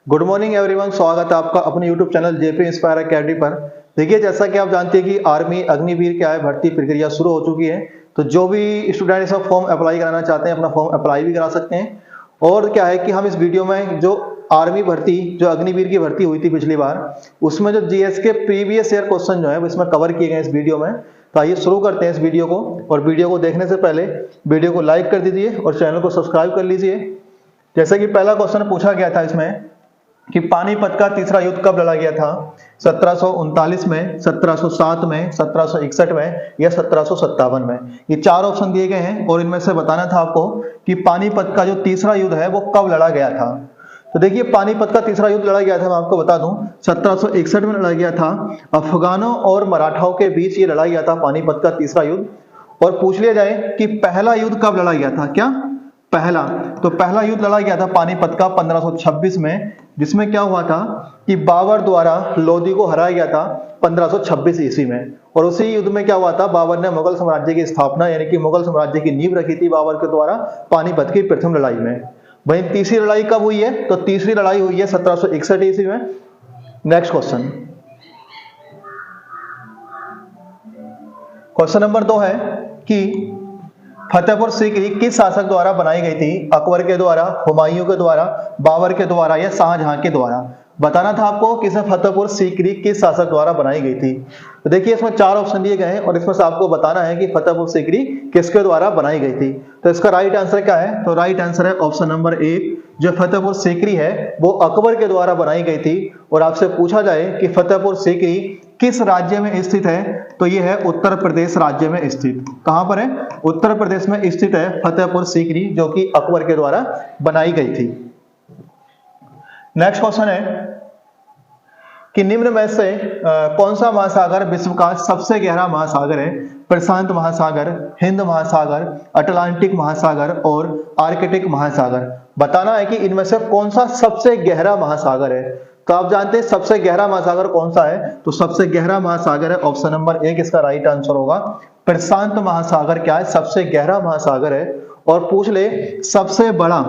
Good morning everyone, स्वागत है आपका अपने YouTube channel JP inspire academy पर। देखिए, जैसा कि आप जानते हैं कि आर्मी अग्निवीर क्या है, भर्ती प्रक्रिया शुरू हो चुकी है। तो जो भी स्टूडेंट इसका फॉर्म अप्लाई कराना चाहते हैं अपना फॉर्म अप्लाई भी करा सकते हैं। और क्या है कि हम इस वीडियो में जो आर्मी भर्ती, जो अग्निवीर की भर्ती हुई थी पिछली बार, उसमें जो जीएस के प्रीवियस ईयर क्वेश्चन जो है वो इसमें कवर किए गए इस वीडियो में। तो आइए शुरू करते हैं इस वीडियो को। और वीडियो को देखने से पहले वीडियो को लाइक कर दीजिए और चैनल को सब्सक्राइब कर लीजिए। जैसे कि पहला क्वेश्चन पूछा गया था इसमें कि पानीपत का तीसरा युद्ध कब लड़ा गया था, 1739 में, 1707 में, 1761 में या 1757 में। ये चार ऑप्शन दिए गए हैं और इनमें से बताना था आपको कि पानीपत का जो तीसरा युद्ध है वो कब लड़ा गया था। तो देखिए, पानीपत का तीसरा युद्ध लड़ा गया था, मैं आपको बता दूं 1761 में लड़ा गया था। अफगानों और मराठाओं के बीच ये लड़ा गया था पानीपत का तीसरा युद्ध। और पूछ लिया जाए कि पहला युद्ध कब लड़ा गया था, क्या पहला, तो पहला युद्ध लड़ा गया था पानीपत का 1526 में, जिसमें क्या हुआ था कि बाबर द्वारा लोदी को हराया गया था 1526 ईस्वी में। और उसी युद्ध में क्या हुआ था, बाबर ने मुगल साम्राज्य की स्थापना यानी कि मुगल साम्राज्य की नींव रखी थी बाबर के द्वारा पानीपत की प्रथम लड़ाई में। वहीं तीसरी लड़ाई कब हुई है, तो तीसरी लड़ाई हुई है 1761 ईस्वी में। नेक्स्ट क्वेश्चन, क्वेश्चन नंबर 2 है कि फतेहपुर सीकरी किस शासक द्वारा बनाई गई थी, अकबर के द्वारा, हुमायूं के द्वारा, बाबर के द्वारा या शाहजहां के द्वारा। बताना था आपको कि फतेहपुर सीकरी किस शासक द्वारा बनाई गई थी। तो देखिए, इसमें चार ऑप्शन दिए गए हैं और इसमें से आपको बताना है कि फतेहपुर सीकरी किसके द्वारा बनाई गई थी। तो इसका राइट आंसर क्या है, तो राइट आंसर है ऑप्शन नंबर 1, जो फतेहपुर सीकरी है वो अकबर के द्वारा बनाई गई थी। और आपसे पूछा जाए कि फतेहपुर सीकरी किस राज्य में स्थित है, तो ये है उत्तर प्रदेश राज्य में स्थित। कहां पर है, उत्तर प्रदेश में स्थित है फतेहपुर सीकरी, जो कि अकबर के द्वारा बनाई गई थी। नेक्स्ट क्वेश्चन है कि निम्न में से कौन सा महासागर विश्व का सबसे गहरा महासागर है। प्रशांत महासागर, हिंद महासागर, अटलांटिक महासागर और आर्कटिक महासागर। बताना है कि इनमें से कौन सा सबसे गहरा महासागर है। तो आप जानते हैं सबसे गहरा महासागर कौन सा है, तो सबसे गहरा महासागर है ऑप्शन नंबर 1, इसका राइट आंसर होगा। प्रशांत महासागर क्या है, सबसे गहरा महासागर है। और पूछ ले सबसे बड़ा,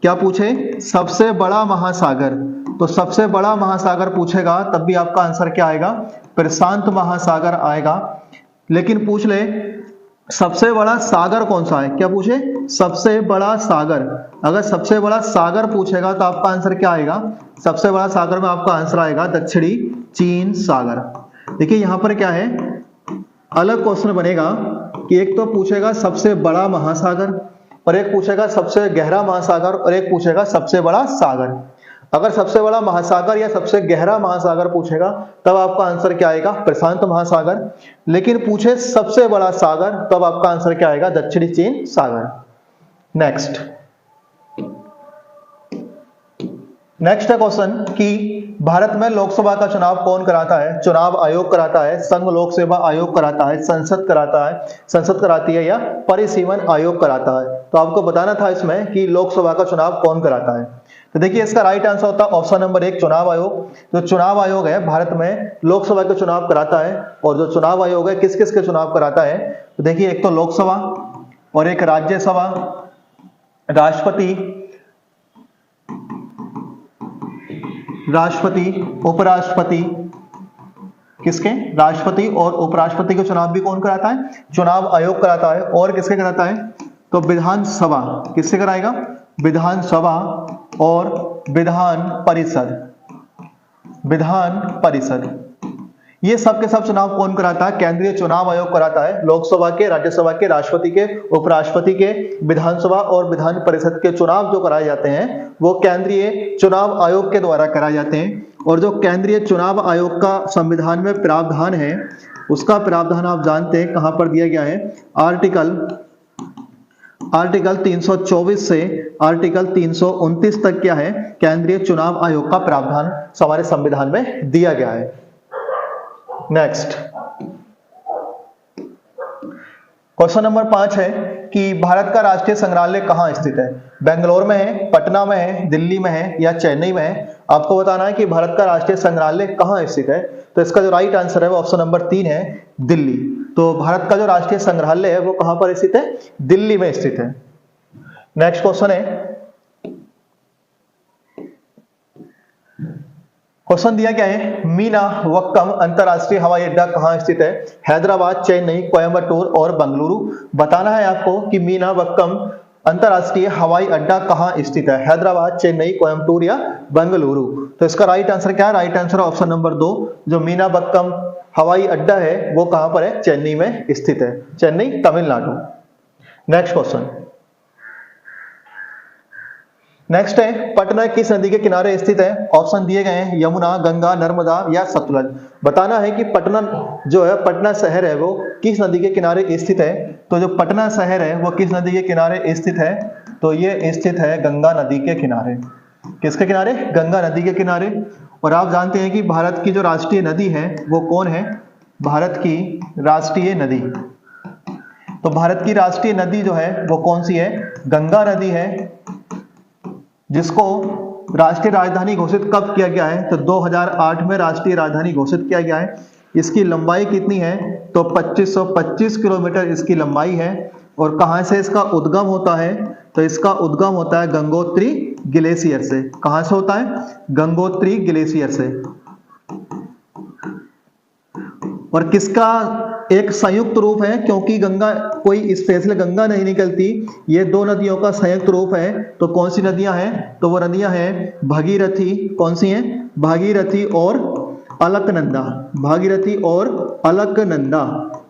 क्या पूछे, सबसे बड़ा महासागर, तो सबसे बड़ा महासागर पूछेगा तब भी आपका आंसर क्या आएगा, प्रशांत महासागर आएगा। लेकिन पूछ ले सबसे बड़ा सागर कौन सा है, क्या पूछे, सबसे बड़ा सागर। अगर सबसे बड़ा सागर पूछेगा तो आपका आंसर क्या आएगा, सबसे बड़ा सागर में आपका आंसर आएगा दक्षिणी चीन सागर। देखिए यहां पर क्या है, अलग क्वेश्चन बनेगा कि एक तो पूछेगा सबसे बड़ा महासागर और एक पूछेगा सबसे गहरा महासागर और एक पूछेगा सबसे बड़ा सागर। अगर सबसे बड़ा महासागर या सबसे गहरा महासागर पूछेगा तब आपका आंसर क्या आएगा, प्रशांत महासागर। लेकिन पूछे सबसे बड़ा सागर तब आपका आंसर क्या आएगा, दक्षिणी चीन सागर। नेक्स्ट है क्वेश्चन कि भारत में लोकसभा का चुनाव कौन कराता है। चुनाव आयोग कराता है, संघ लोक सेवा आयोग कराता है, संसद कराता है, संसद कराती है या परिसीमन आयोग कराता है। तो आपको बताना था इसमें कि लोकसभा का चुनाव कौन कराता है। तो देखिए, इसका राइट आंसर होता है ऑप्शन नंबर 1, चुनाव आयोग। जो चुनाव आयोग है भारत में लोकसभा के चुनाव कराता है। और जो चुनाव आयोग है किस किस के चुनाव कराता है, तो देखिए एक तो लोकसभा और एक राज्यसभा, राष्ट्रपति, उपराष्ट्रपति, किसके, राष्ट्रपति और उपराष्ट्रपति के चुनाव भी कौन कराता है, चुनाव आयोग कराता है। और किसके कराता है, तो विधानसभा, किससे कराएगा, विधानसभा और विधान परिषद, ये सब के सब चुनाव कौन कराता है, केंद्रीय चुनाव आयोग कराता है। लोकसभा के, राज्यसभा के, राष्ट्रपति के, उपराष्ट्रपति के, विधानसभा और विधान परिषद के चुनाव जो कराए जाते हैं वो केंद्रीय चुनाव आयोग के द्वारा कराए जाते हैं। और जो केंद्रीय चुनाव आयोग का संविधान में प्रावधान है, उसका प्रावधान आप जानते हैं कहां पर दिया गया है, आर्टिकल 324 से आर्टिकल 329 तक क्या है, केंद्रीय चुनाव आयोग का प्रावधान हमारे संविधान में दिया गया है। नेक्स्ट क्वेश्चन नंबर 5 है कि भारत का राष्ट्रीय संग्रहालय कहां स्थित है। बेंगलोर में है, पटना में है, दिल्ली में है या चेन्नई में है। आपको बताना है कि भारत का राष्ट्रीय संग्रहालय कहां स्थित है। तो इसका जो राइट आंसर है वो ऑप्शन नंबर 3 है, दिल्ली। तो भारत का जो राष्ट्रीय संग्रहालय है वो कहां पर स्थित है, दिल्ली में स्थित है। नेक्स्ट क्वेश्चन है क्वेश्चन दिया क्या है, मीनावक्कम अंतरराष्ट्रीय हवाई अड्डा कहाँ स्थित है? हैदराबाद, चेन्नई, कोयम्बटूर और बेंगलुरु। बताना है आपको कि मीनावक्कम अंतरराष्ट्रीय हवाई अड्डा कहाँ स्थित है? हैदराबाद, चेन्नई, कोयम्बटूर या बेंगलुरु। तो इसका राइट आंसर क्या है? राइट आंसर ऑप्शन नंबर 2, जो मीनावक्कम हवाई अड्डा है वो कहां पर है? चेन्नई में स्थित है, Chennai, Tamil Nadu. Next question, next है, पटना किस नदी के किनारे स्थित है? ऑप्शन दिए गए हैं, यमुना, गंगा, नर्मदा या सतलज। बताना है कि पटना जो है, पटना शहर है वो किस नदी के किनारे स्थित है? तो जो पटना शहर है वो किस नदी के किनारे स्थित है? तो ये स्थित है गंगा नदी के किनारे। किसके किनारे? गंगा नदी के किनारे। और आप जानते हैं कि भारत की जो राष्ट्रीय नदी है वो कौन है? भारत की राष्ट्रीय नदी, तो भारत की राष्ट्रीय नदी जो है वो कौन सी है? गंगा नदी है, जिसको राष्ट्रीय राजधानी घोषित कब किया गया है? तो 2008 में राष्ट्रीय राजधानी घोषित किया गया है। इसकी लंबाई कितनी है? तो 2525 किलोमीटर इसकी लंबाई है। और कहां से इसका उद्गम होता है? तो इसका उद्गम होता है गंगोत्री ग्लेशियर से। कहां से होता है? गंगोत्री ग्लेशियर से। और किसका एक संयुक्त रूप है, क्योंकि गंगा कोई स्पेशल गंगा नहीं निकलती, ये दो नदियों का संयुक्त रूप है। तो कौन सी नदियां हैं? तो वो नदियां हैं भागीरथी। कौन सी हैं? भागीरथी और अलकनंदा। भागीरथी और अलकनंदा।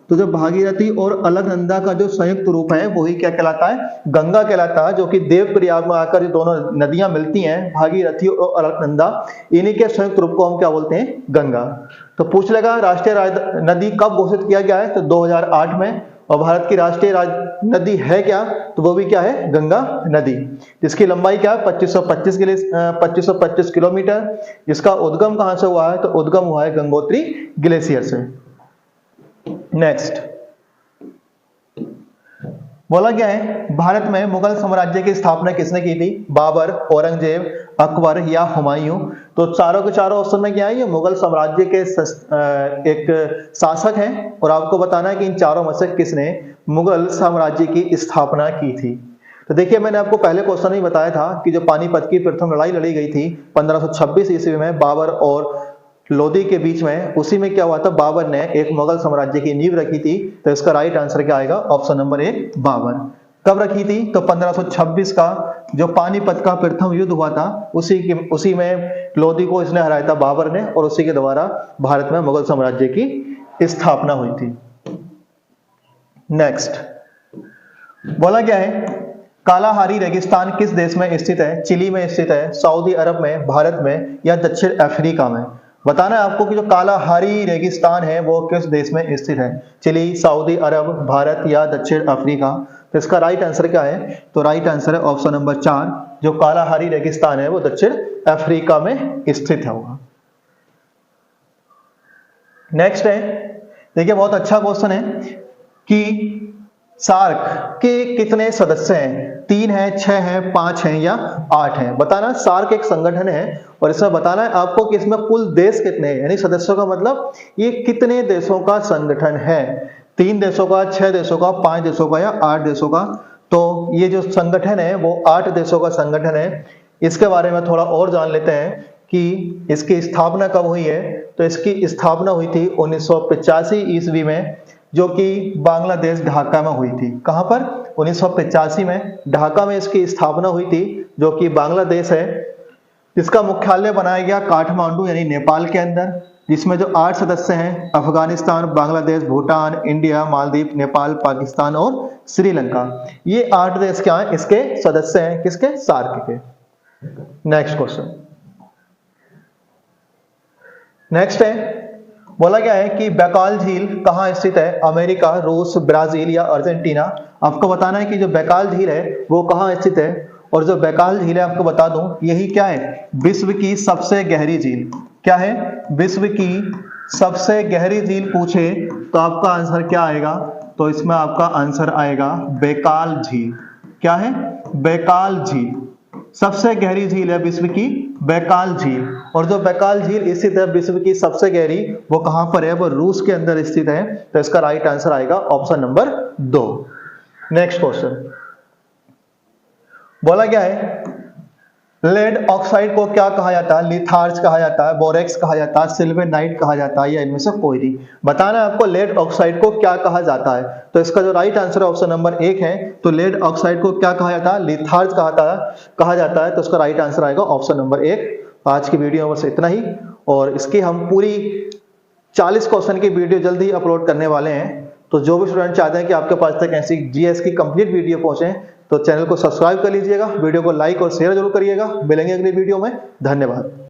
तो जो भागीरथी और अलकनंदा का जो संयुक्त रूप है वही क्या कहलाता है? गंगा कहलाता है। जो कि देवप्रयाग में आकर ये दोनों नदियां मिलती हैं, भागीरथी और अलकनंदा, इन्हीं के संयुक्त रूप को हम क्या बोलते हैं? गंगा। तो पूछ लेगा राष्ट्रीय नदी कब घोषित किया गया है? तो 2008 में। और भारत की राष्ट्रीय नदी है क्या? तो वो भी क्या है? गंगा नदी। जिसकी लंबाई क्या है? 2525 किलोमीटर। इसका उद्गम कहां से हुआ है? तो उद्गम हुआ है गंगोत्री ग्लेशियर से। नेक्स्ट बोला गया है, भारत में मुगल साम्राज्य की स्थापना किसने की थी? बाबर, औरंगजेब, अकबर या हुमायूं। तो चारों के चारों ऑप्शन में क्या है? ये मुगल साम्राज्य के एक शासक हैं। और आपको बताना है कि इन चारों में से किसने मुगल साम्राज्य की स्थापना की थी। तो देखिए, मैंने आपको पहले क्वेश्चन ही बताया था कि जो पानीपत की प्रथम लड़ाई लड़ी गई थी 1526 ईस्वी में बाबर और लोदी के बीच में, उसी में क्या हुआ था? बाबर ने एक मुगल साम्राज्य की नींव रखी थी। तो इसका राइट आंसर क्या आएगा? Option number 1, Babar. कब रखी थी? तो 1526 का जो पानीपत का प्रथम युद्ध हुआ था उसी में लोदी को इसने हराया था बाबर ने, और उसी के द्वारा भारत में मुगल साम्राज्य की स्थापना हुई थी। नेक्स्ट बोला गया है, कालाहारी रेगिस्तान किस देश में स्थित है? चिली में स्थित है, सऊदी अरब में, भारत में या दक्षिण अफ्रीका में। बताना है आपको कि जो कालाहारी रेगिस्तान है वो किस देश में स्थित है? चिली, सऊदी अरब, भारत या दक्षिण अफ्रीका। तो इसका राइट आंसर क्या है? तो राइट आंसर है ऑप्शन नंबर 4, जो कालाहारी रेगिस्तान है वो दक्षिण अफ्रीका में स्थित होगा। नेक्स्ट है, देखिए बहुत अच्छा क्वेश्चन है कि सार्क के कितने सदस्य हैं? 3 हैं, 6 हैं, 5 हैं या 8 हैं। बताना, सार्क एक संगठन है और इसमें बताना है आपको कि इसमें कुल देश कितने हैं, यानी सदस्यों का मतलब ये कितने देशों का संगठन है। 3 देशों का, 6 देशों का, 5 देशों का या 8 देशों का। तो ये जो संगठन है वो 8 देशों का संगठन है। इसके बारे में थोड़ा और जान लेते हैं कि इसकी स्थापना कब हुई है। तो इसकी स्थापना हुई थी 1985 ईस्वी में, जो कि बांग्लादेश ढाका में हुई थी। कहां पर? 1985 में ढाका में इसकी स्थापना हुई थी, जो कि बांग्लादेश है। इसका मुख्यालय बनाया गया काठमांडू यानी नेपाल के अंदर, जिसमें जो 8 सदस्य हैं अफगानिस्तान, बांग्लादेश, भूटान, इंडिया, मालदीव, नेपाल, पाकिस्तान और श्रीलंका। ये 8 देश क्या हैं? इसके सदस्य हैं। किसके? सार्क के। नेक्स्ट क्वेश्चन, नेक्स्ट है, बोला गया है कि बैकाल झील कहाँ स्थित है? अमेरिका, रूस, ब्राजील या अर्जेंटीना। आपको बताना है कि जो बैकाल झील है वो कहाँ स्थित है। और जो बैकाल झील है आपको बता दूं, यही क्या है? विश्व की सबसे गहरी झील। क्या है? विश्व की सबसे गहरी झील पूछे तो आपका आंसर क्या आएगा? तो इसमें आपका आंसर आएगा बैकाल झील। क्या है? बैकाल झील सबसे गहरी झील है विश्व की, बैकाल झील। और जो बैकाल झील स्थित है विश्व की सबसे गहरी, वो कहां पर है? वो रूस के अंदर स्थित है। तो इसका राइट आंसर आएगा ऑप्शन नंबर 2। नेक्स्ट क्वेश्चन, बोला गया है लेड ऑक्साइड को क्या कहा जाता है? लिथार्ज कहा जाता है, बोरेक्स कहा जाता है, सिल्वेनाइट कहा जाता है, या इनमें से कोई नहीं। बताना है आपको लेड ऑक्साइड को क्या कहा जाता है। तो इसका जो राइट आंसर है ऑप्शन नंबर 1 है। तो लेड ऑक्साइड को क्या कहा जाता है? लिथार्ज कहा जाता है। तो इसका राइट आंसर आएगा ऑप्शन नंबर 1। आज की वीडियो में बस इतना ही, और इसकी हम पूरी 40 क्वेश्चन की वीडियो जल्दी ही अपलोड करने वाले हैं। तो जो भी स्टूडेंट चाहते हैं कि आपके पास तक ऐसी जीएस की कंप्लीट वीडियो पहुंचे, तो चैनल को सब्सक्राइब कर लीजिएगा, वीडियो को लाइक और शेयर जरूर करिएगा। मिलेंगे अगली वीडियो में। धन्यवाद।